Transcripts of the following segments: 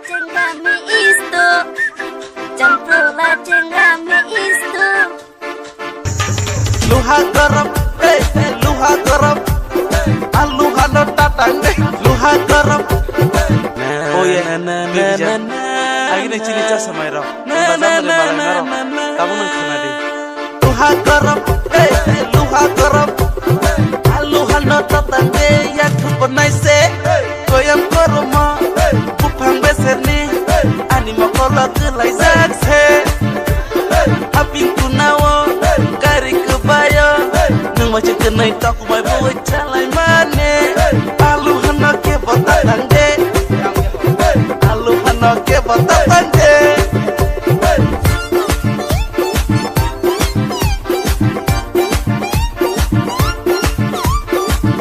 Cengame isto, camprola cengame isto. Luha garam, luha garam, luha no tatang, luha garam. Oh yeah, baby, agine chini cha samay raw. Bazar mere barang raw. Tabun ang khanadi. Luha garam, luha garam, luha no tatang. Ya kuponai se, koyam koroma, kupang beserni, anima kolak kelai zakse. Aping kunawo, kari kebayo, nung macam kenai tak mai boy calai mane. Aluhan nak ke botatang de, aluhan nak ke botatang de.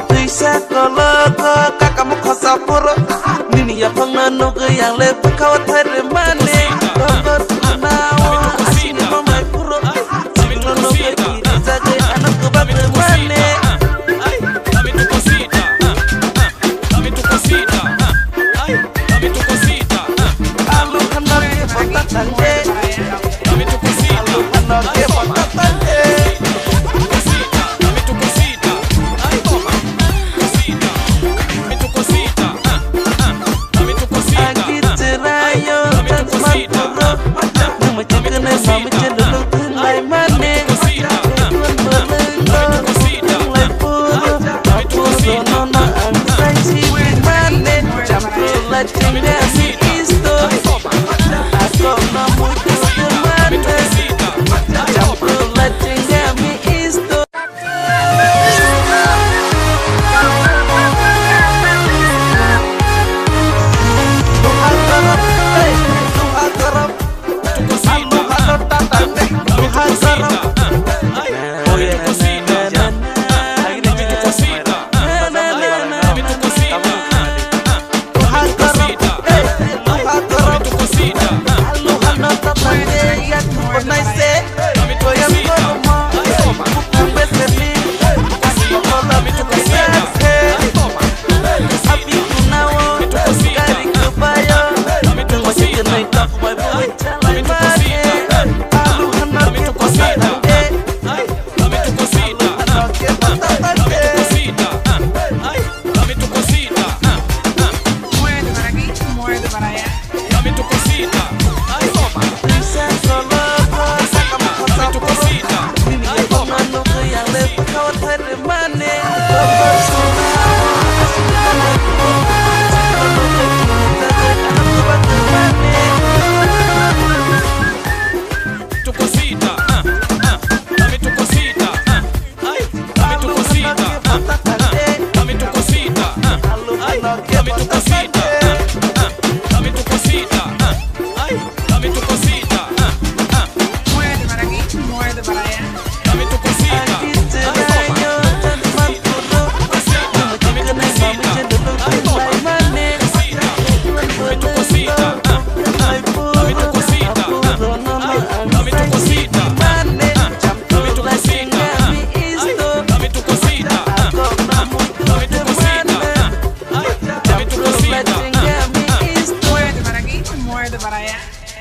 Tuisa koloko kakamu khosapuro, nini ya phangna nugu yang le pakau thare mane. Logo kunawo.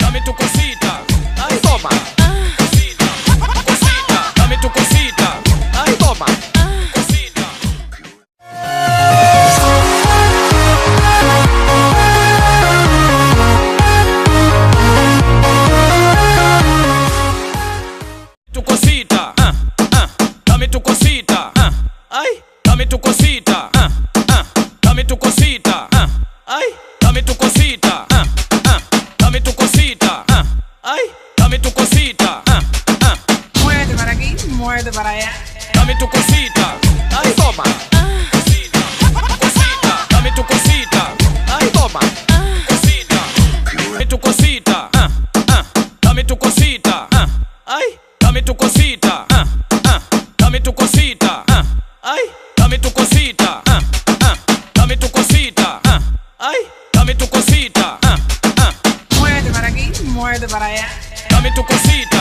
Dame tu cosita, ay toma. Cosita, dame tu cosita, ay toma. Cosita. Tu cosita, dame tu cosita, ay, dame tu cosita, dame tu cosita, ay, dame tu cosita. Dame tu cosita, ay, dame tu cosita, Muerde para aquí, muerde para allá. dame tu cosita, ay, toma. Cosita, dame tu cosita, ay, toma. Cosita, dame tu cosita, dame tu cosita, ay, dame tu cosita, dame tu cosita, ay, dame tu cosita, dame tu cosita, ay, dame tu cosita. Muerde para aquí, muerde para allá. Dame tu cosita.